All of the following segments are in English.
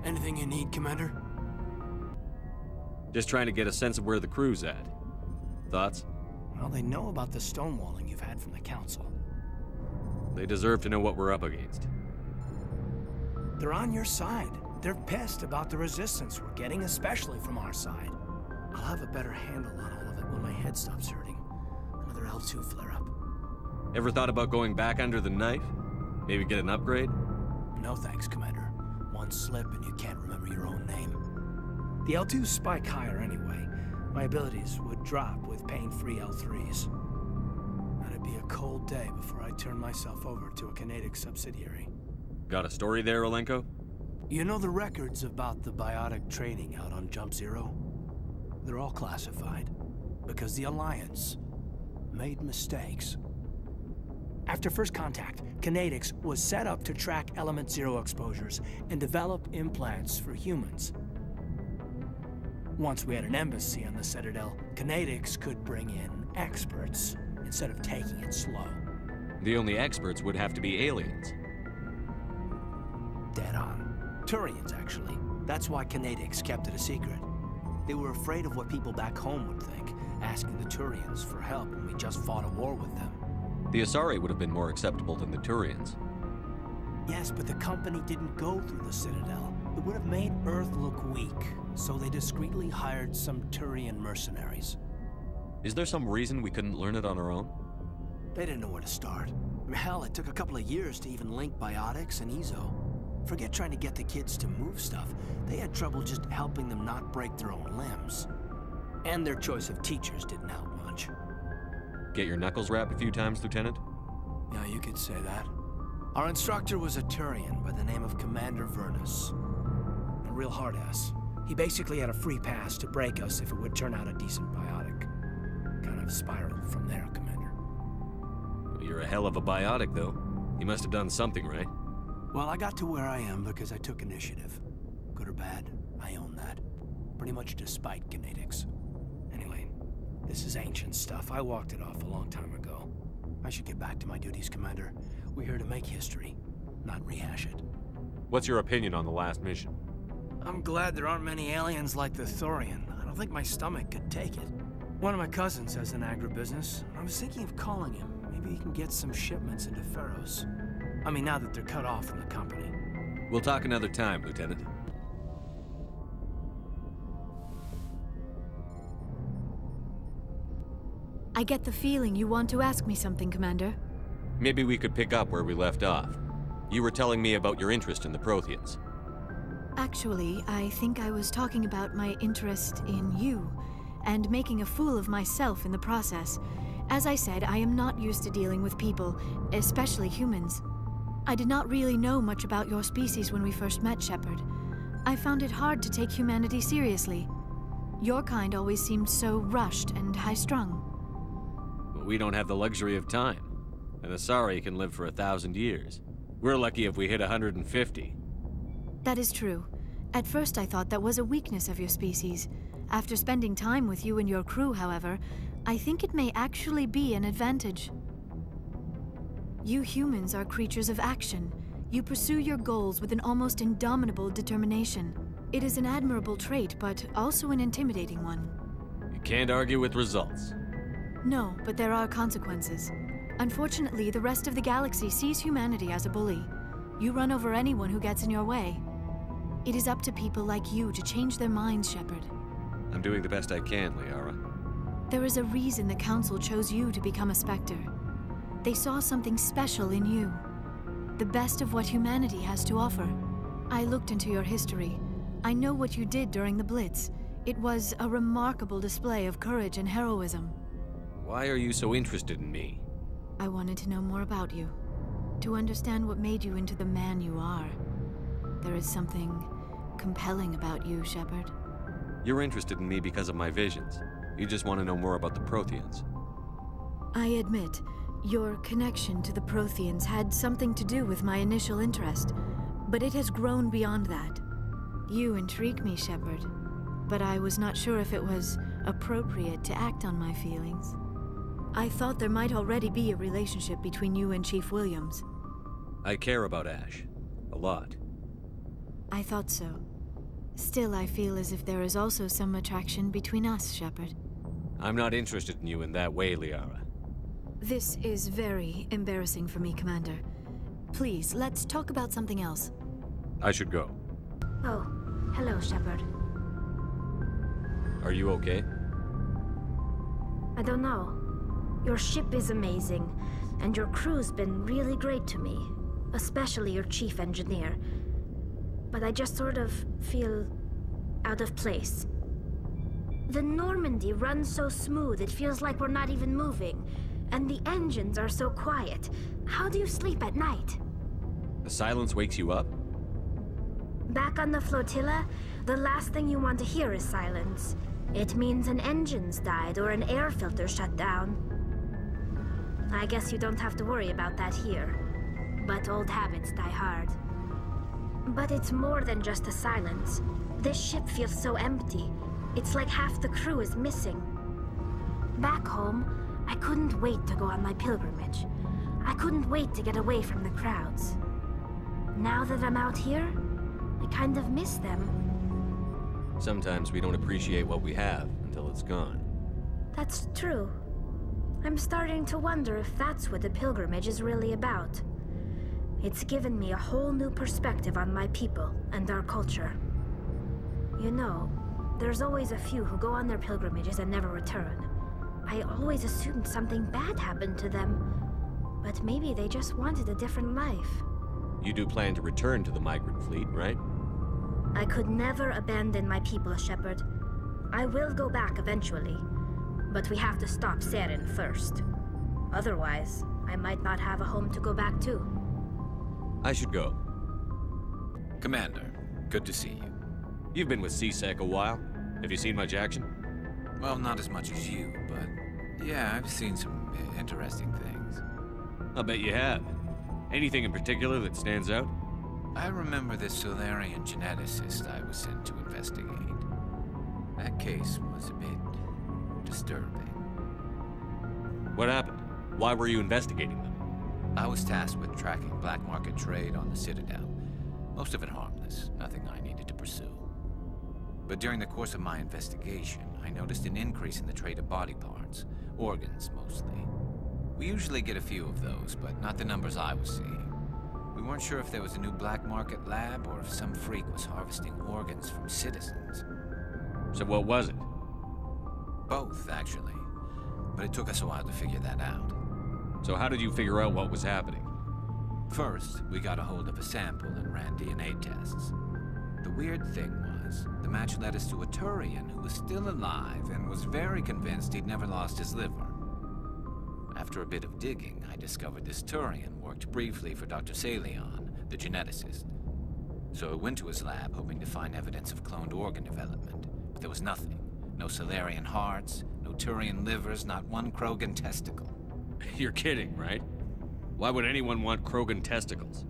Anything you need, Commander? Just trying to get a sense of where the crew's at. Thoughts? Well, they know about the stonewalling you've had from the Council. They deserve to know what we're up against. They're on your side. They're pissed about the resistance we're getting, especially from our side. I'll have a better handle on all of it when my head stops hurting. Another L2 flare-up. Ever thought about going back under the knife? Maybe get an upgrade? No thanks, Commander. One slip and you can't remember your own name. The L2s spike higher anyway. My abilities would drop with pain-free L3s. That'd be a cold day before I turn myself over to a Kinetic subsidiary. Got a story there, Olenko? You know the records about the biotic training out on Jump Zero? They're all classified, because the Alliance made mistakes. After first contact, Kinetics was set up to track Element Zero exposures and develop implants for humans. Once we had an embassy on the Citadel, Kinetics could bring in experts instead of taking it slow. The only experts would have to be aliens. Dead on. Turians, actually. That's why Kinetics kept it a secret. They were afraid of what people back home would think, asking the Turians for help when we just fought a war with them. The Asari would have been more acceptable than the Turians. Yes, but the company didn't go through the Citadel. It would have made Earth look weak, so they discreetly hired some Turian mercenaries. Is there some reason we couldn't learn it on our own? They didn't know where to start. Hell, it took a couple of years to even link biotics and Ezo. Forget trying to get the kids to move stuff. They had trouble just helping them not break their own limbs. And their choice of teachers didn't help much. Get your knuckles rapped a few times, Lieutenant? Yeah, you could say that. Our instructor was a Turian by the name of Commander Vernus. A real hard-ass. He basically had a free pass to break us if it would turn out a decent biotic. Kind of spiraled from there, Commander. Well, you're a hell of a biotic, though. You must have done something right. Well, I got to where I am because I took initiative. Good or bad, I own that. Pretty much despite Kinetics. Anyway, this is ancient stuff. I walked it off a long time ago. I should get back to my duties, Commander. We're here to make history, not rehash it. What's your opinion on the last mission? I'm glad there aren't many aliens like the Thorian. I don't think my stomach could take it. One of my cousins has an agribusiness. I was thinking of calling him. Maybe he can get some shipments into Feros. I mean, now that they're cut off from the company. We'll talk another time, Lieutenant. I get the feeling you want to ask me something, Commander. Maybe we could pick up where we left off. You were telling me about your interest in the Protheans. Actually, I think I was talking about my interest in you, and making a fool of myself in the process. As I said, I am not used to dealing with people, especially humans. I did not really know much about your species when we first met, Shepard. I found it hard to take humanity seriously. Your kind always seemed so rushed and high-strung. But we don't have the luxury of time. An Asari can live for 1,000 years. We're lucky if we hit 150. That is true. At first I thought that was a weakness of your species. After spending time with you and your crew, however, I think it may actually be an advantage. You humans are creatures of action. You pursue your goals with an almost indomitable determination. It is an admirable trait, but also an intimidating one. You can't argue with results. No, but there are consequences. Unfortunately, the rest of the galaxy sees humanity as a bully. You run over anyone who gets in your way. It is up to people like you to change their minds, Shepard. I'm doing the best I can, Liara. There is a reason the Council chose you to become a Spectre. They saw something special in you. The best of what humanity has to offer. I looked into your history. I know what you did during the Blitz. It was a remarkable display of courage and heroism. Why are you so interested in me? I wanted to know more about you. To understand what made you into the man you are. There is something compelling about you, Shepard. You're interested in me because of my visions. You just want to know more about the Protheans. I admit, your connection to the Protheans had something to do with my initial interest, but it has grown beyond that. You intrigue me, Shepard, but I was not sure if it was appropriate to act on my feelings. I thought there might already be a relationship between you and Chief Williams. I care about Ash. A lot. I thought so. Still, I feel as if there is also some attraction between us, Shepard. I'm not interested in you in that way, Liara. This is very embarrassing for me, Commander. Please, let's talk about something else. I should go. Oh, hello, Shepard. Are you okay? I don't know. Your ship is amazing, and your crew's been really great to me, especially your chief engineer. But I just sort of feel out of place. The Normandy runs so smooth it feels like we're not even moving, and the engines are so quiet. How do you sleep at night? The silence wakes you up? Back on the flotilla, the last thing you want to hear is silence. It means an engine's died or an air filter shut down. I guess you don't have to worry about that here. But old habits die hard. But it's more than just the silence. This ship feels so empty. It's like half the crew is missing. Back home, I couldn't wait to go on my pilgrimage. I couldn't wait to get away from the crowds. Now that I'm out here, I kind of miss them. Sometimes we don't appreciate what we have until it's gone. That's true. I'm starting to wonder if that's what the pilgrimage is really about. It's given me a whole new perspective on my people and our culture. You know, there's always a few who go on their pilgrimages and never return. I always assumed something bad happened to them, but maybe they just wanted a different life. You do plan to return to the migrant fleet, right? I could never abandon my people, Shepard. I will go back eventually, but we have to stop Saren first. Otherwise, I might not have a home to go back to. I should go. Commander, good to see you. You've been with CSEC a while. Have you seen much action? Well, not as much as you, but yeah, I've seen some interesting things. I'll bet you have. Anything in particular that stands out? I remember this Solarian geneticist I was sent to investigate. That case was a bit disturbing. What happened? Why were you investigating them? I was tasked with tracking black market trade on the Citadel. Most of it harmless, nothing I needed to pursue. But during the course of my investigation, I noticed an increase in the trade of body parts, organs mostly. We usually get a few of those, but not the numbers I was seeing. We weren't sure if there was a new black market lab or if some freak was harvesting organs from citizens. So what was it? Both, actually. But it took us a while to figure that out. So how did you figure out what was happening? First, we got a hold of a sample and ran DNA tests. The weird thing was, the match led us to a Turian who was still alive and was very convinced he'd never lost his liver. After a bit of digging, I discovered this Turian worked briefly for Dr. Salion, the geneticist. So I went to his lab hoping to find evidence of cloned organ development, but there was nothing. No Solarian hearts, no Turian livers, not one Krogan testicle. You're kidding, right? Why would anyone want Krogan testicles?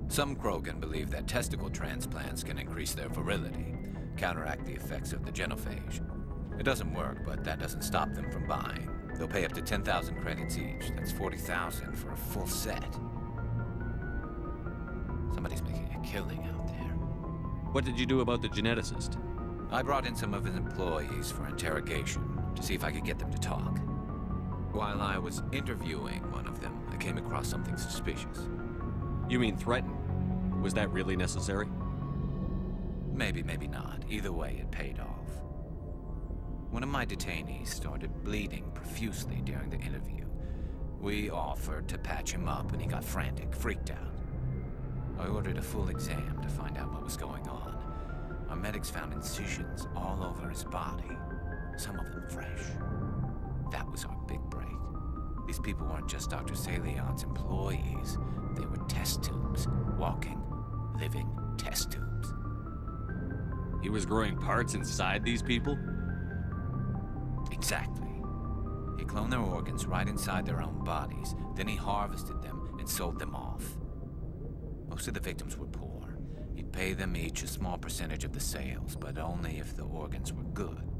Some Krogan believe that testicle transplants can increase their virility, counteract the effects of the genophage. It doesn't work, but that doesn't stop them from buying. They'll pay up to 10,000 credits each. That's 40,000 for a full set. Somebody's making a killing out there. What did you do about the geneticist? I brought in some of his employees for interrogation to see if I could get them to talk. While I was interviewing one of them, I came across something suspicious. You mean threaten? Was that really necessary? Maybe, maybe not. Either way, it paid off. One of my detainees started bleeding profusely during the interview. We offered to patch him up and he got frantic, freaked out. I ordered a full exam to find out what was going on. Our medics found incisions all over his body, some of them fresh. That was our big break. These people weren't just Dr. Salion's employees. They were test tubes. Walking, living test tubes. He was growing parts inside these people? Exactly. He cloned their organs right inside their own bodies. Then he harvested them and sold them off. Most of the victims were poor. He'd pay them each a small percentage of the sales, but only if the organs were good.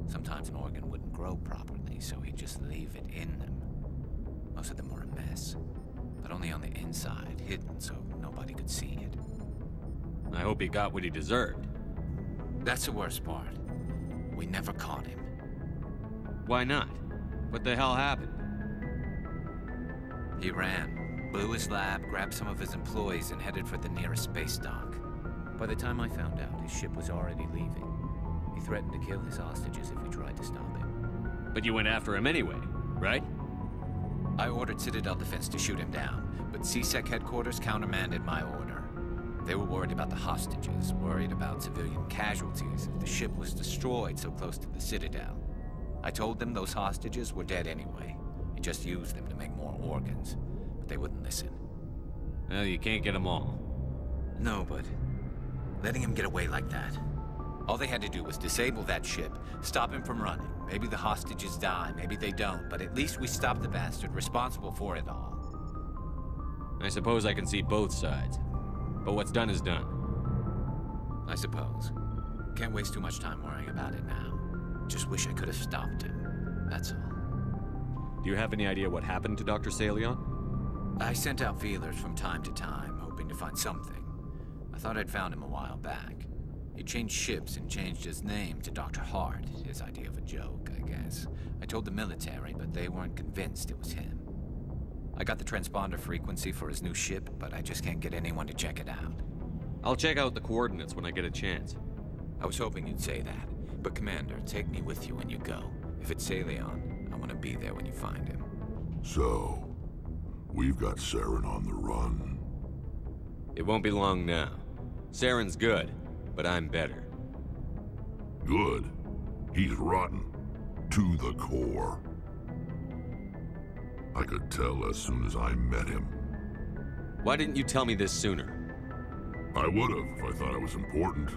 Sometimes an organ wouldn't grow properly, so he'd just leave it in them. Most of them were a mess, but only on the inside, hidden so nobody could see it. I hope he got what he deserved. That's the worst part. We never caught him. Why not? What the hell happened? He ran, blew his lab, grabbed some of his employees, and headed for the nearest space dock. By the time I found out, his ship was already leaving. He threatened to kill his hostages if we tried to stop him. But you went after him anyway, right? I ordered Citadel Defense to shoot him down, but CSEC headquarters countermanded my order. They were worried about the hostages, worried about civilian casualties if the ship was destroyed so close to the Citadel. I told them those hostages were dead anyway. He just used them to make more organs, but they wouldn't listen. Well, you can't get them all. No, but letting him get away like that. All they had to do was disable that ship, stop him from running. Maybe the hostages die, maybe they don't, but at least we stopped the bastard responsible for it all. I suppose I can see both sides. But what's done is done. I suppose. Can't waste too much time worrying about it now. Just wish I could have stopped him. That's all. Do you have any idea what happened to Dr. Salion? I sent out feelers from time to time, hoping to find something. I thought I'd found him a while back. He changed ships and changed his name to Dr. Hart, his idea of a joke, I guess. I told the military, but they weren't convinced it was him. I got the transponder frequency for his new ship, but I just can't get anyone to check it out. I'll check out the coordinates when I get a chance. I was hoping you'd say that. But Commander, take me with you when you go. If it's Salion, I want to be there when you find him. So, we've got Saren on the run. It won't be long now. Saren's good, but I'm better. Good? He's rotten. To the core. I could tell as soon as I met him. Why didn't you tell me this sooner? I would've if I thought it was important.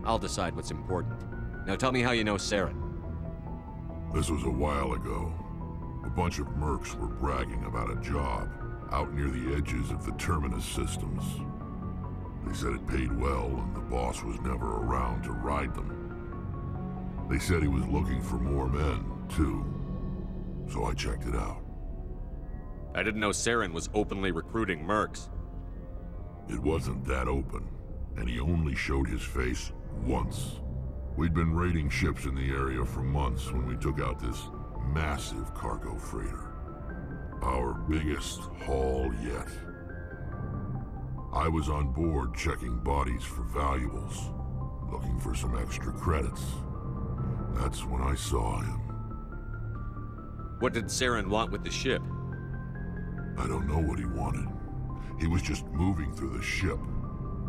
I'll decide what's important. Now tell me how you know Saren. This was a while ago. A bunch of mercs were bragging about a job out near the edges of the Terminus systems. They said it paid well and the boss was never around to ride them. They said he was looking for more men, too. So I checked it out. I didn't know Saren was openly recruiting mercs. It wasn't that open, and he only showed his face once. We'd been raiding ships in the area for months when we took out this massive cargo freighter. Our biggest haul yet. I was on board checking bodies for valuables, looking for some extra credits. That's when I saw him. What did Saren want with the ship? I don't know what he wanted. He was just moving through the ship,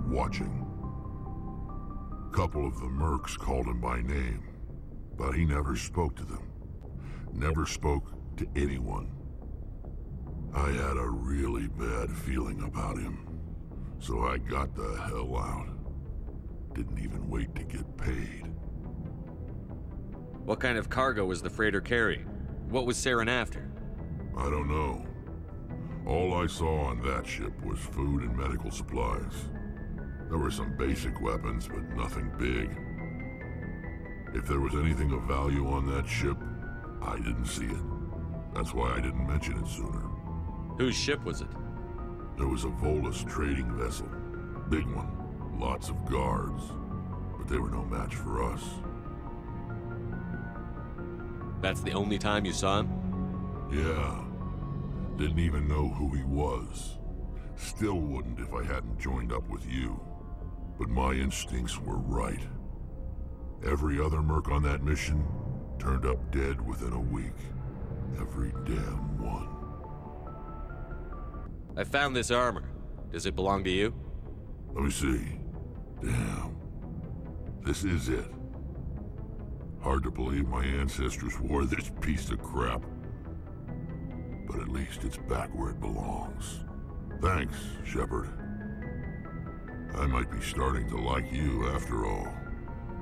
watching. A couple of the mercs called him by name, but he never spoke to them. Never spoke to anyone. I had a really bad feeling about him, so I got the hell out. Didn't even wait to get paid. What kind of cargo was the freighter carrying? What was Saren after? I don't know. All I saw on that ship was food and medical supplies. There were some basic weapons, but nothing big. If there was anything of value on that ship, I didn't see it. That's why I didn't mention it sooner. Whose ship was it? There was a Volus trading vessel. Big one. Lots of guards. But they were no match for us. That's the only time you saw him? Yeah. Didn't even know who he was. Still wouldn't if I hadn't joined up with you. But my instincts were right. Every other merc on that mission turned up dead within a week. Every damn one. I found this armor. Does it belong to you? Let me see. Damn. This is it. Hard to believe my ancestors wore this piece of crap. But at least it's back where it belongs. Thanks, Shepard. I might be starting to like you after all.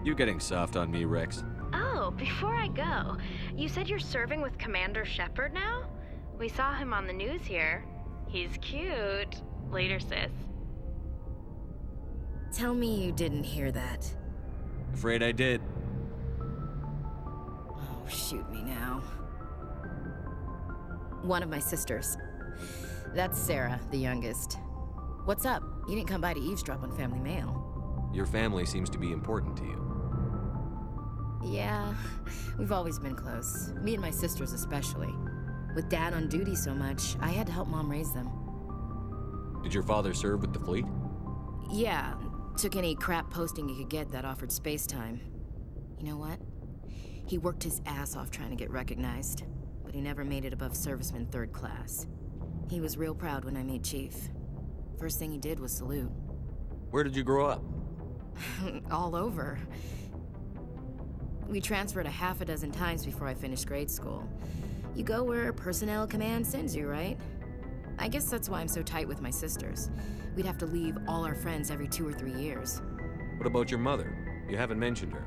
You getting soft on me, Rex? Oh, before I go, you said you're serving with Commander Shepard now? We saw him on the news here. He's cute. Later, sis. Tell me you didn't hear that. Afraid I did. Oh, shoot me now. One of my sisters. That's Sarah, the youngest. What's up? You didn't come by to eavesdrop on family mail. Your family seems to be important to you. Yeah, we've always been close. Me and my sisters especially. With Dad on duty so much, I had to help Mom raise them. Did your father serve with the fleet? Yeah, took any crap posting he could get that offered space time. You know what? He worked his ass off trying to get recognized, but he never made it above serviceman 3rd class. He was real proud when I made Chief. First thing he did was salute. Where did you grow up? All over. We transferred a half a dozen times before I finished grade school. You go where personnel command sends you, right? I guess that's why I'm so tight with my sisters. We'd have to leave all our friends every 2 or 3 years. What about your mother? You haven't mentioned her.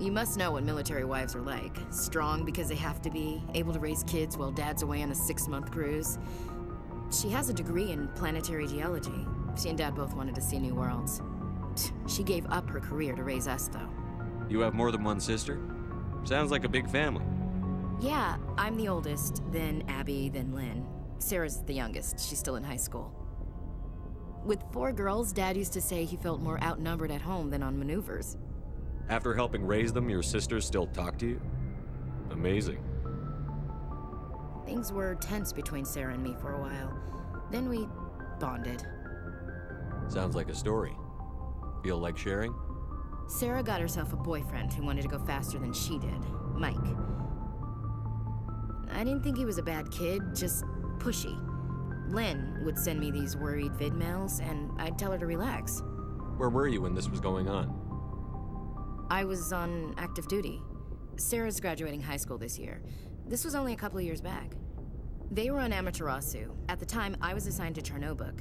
You must know what military wives are like. Strong because they have to be, able to raise kids while Dad's away on a 6-month cruise. She has a degree in planetary geology. She and Dad both wanted to see new worlds. She gave up her career to raise us, though. You have more than one sister? Sounds like a big family. Yeah, I'm the oldest, then Abby, then Lynn. Sarah's the youngest. She's still in high school. With 4 girls, Dad used to say he felt more outnumbered at home than on maneuvers. After helping raise them, your sisters still talk to you? Amazing. Things were tense between Sarah and me for a while. Then we bonded. Sounds like a story. Feel like sharing? Sarah got herself a boyfriend who wanted to go faster than she did, Mike. I didn't think he was a bad kid, just pushy. Lynn would send me these worried vidmails, and I'd tell her to relax. Where were you when this was going on? I was on active duty. Sarah's graduating high school this year. This was only a couple of years back. They were on Amaterasu. At the time, I was assigned to Chernobog.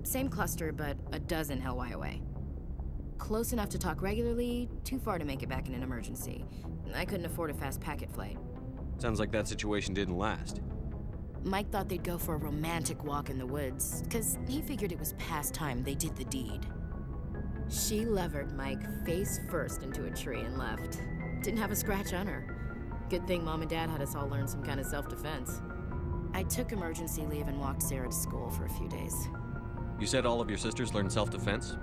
Same cluster, but a dozen LY away. Close enough to talk regularly, too far to make it back in an emergency. I couldn't afford a fast packet flight. Sounds like that situation didn't last. Mike thought they'd go for a romantic walk in the woods, because he figured it was past time they did the deed. She levered Mike face first into a tree and left. Didn't have a scratch on her. Good thing Mom and Dad had us all learn some kind of self-defense. I took emergency leave and walked Sarah to school for a few days. You said all of your sisters learned self-defense?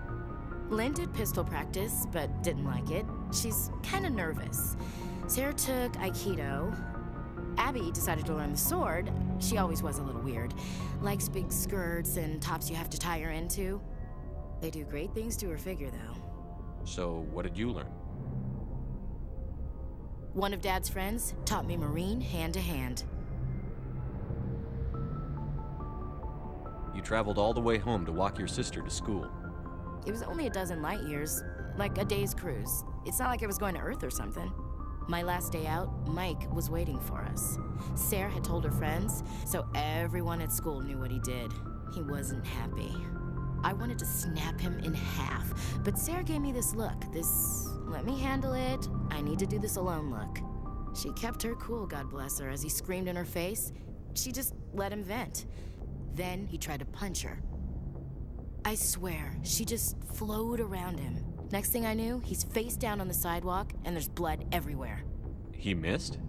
Lynn did pistol practice, but didn't like it. She's kind of nervous. Sarah took Aikido. Abby decided to learn the sword. She always was a little weird. Likes big skirts and tops you have to tie her into. They do great things to her figure, though. So, what did you learn? One of Dad's friends taught me Marine hand-to-hand. You traveled all the way home to walk your sister to school. It was only a dozen light years, like a day's cruise. It's not like I was going to Earth or something. My last day out, Mike was waiting for us. Sarah had told her friends, so everyone at school knew what he did. He wasn't happy. I wanted to snap him in half, but Sarah gave me this look, this let me handle it, I need to do this alone look. She kept her cool, God bless her, as he screamed in her face. She just let him vent. Then he tried to punch her. I swear, she just flowed around him. Next thing I knew, he's face down on the sidewalk, and there's blood everywhere. He missed?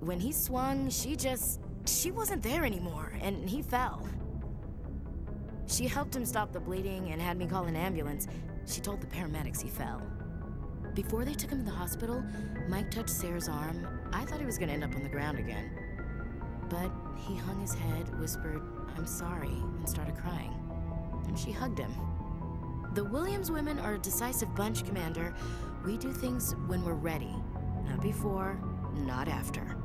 When he swung, she wasn't there anymore, and he fell. She helped him stop the bleeding and had me call an ambulance. She told the paramedics he fell. Before they took him to the hospital, Mike touched Sarah's arm. I thought he was gonna end up on the ground again. But he hung his head, whispered, "I'm sorry," and started crying. And she hugged him. The Williams women are a decisive bunch, Commander. We do things when we're ready. Not before, not after.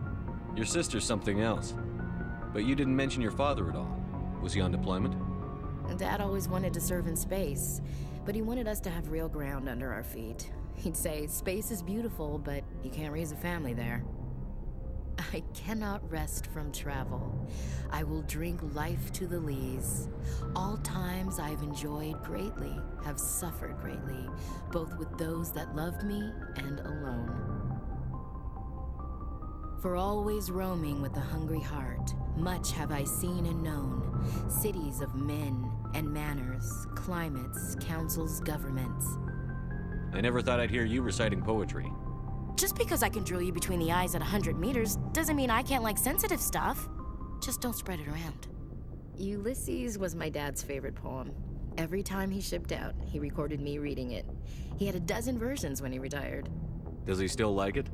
Your sister's something else. But you didn't mention your father at all. Was he on deployment? Dad always wanted to serve in space, but he wanted us to have real ground under our feet. He'd say, space is beautiful, but you can't raise a family there. I cannot rest from travel. I will drink life to the lees. All times I've enjoyed greatly, have suffered greatly, both with those that loved me and alone. For always roaming with a hungry heart, much have I seen and known, cities of men and manners, climates, councils, governments. I never thought I'd hear you reciting poetry. Just because I can drill you between the eyes at 100 meters doesn't mean I can't like sensitive stuff. Just don't spread it around. Ulysses was my dad's favorite poem. Every time he shipped out, he recorded me reading it. He had a dozen versions when he retired. Does he still like it?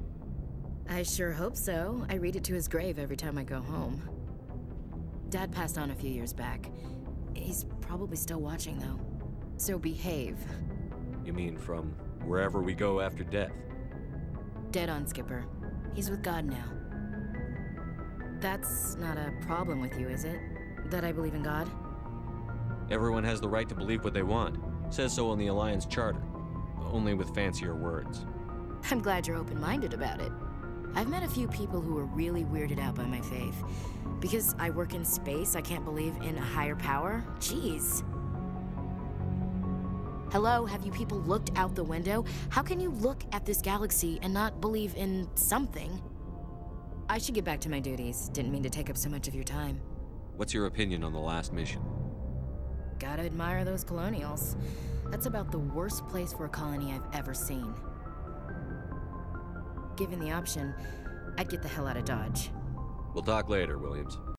I sure hope so. I read it to his grave every time I go home. Dad passed on a few years back. He's probably still watching, though. So behave. You mean from wherever we go after death? Dead on, Skipper. He's with God now. That's not a problem with you, is it? That I believe in God? Everyone has the right to believe what they want. Says so in the Alliance Charter. Only with fancier words. I'm glad you're open-minded about it. I've met a few people who are really weirded out by my faith. Because I work in space, I can't believe in a higher power? Jeez. Hello, have you people looked out the window? How can you look at this galaxy and not believe in something? I should get back to my duties. Didn't mean to take up so much of your time. What's your opinion on the last mission? Gotta admire those colonials. That's about the worst place for a colony I've ever seen. Given the option, I'd get the hell out of Dodge. We'll talk later, Williams.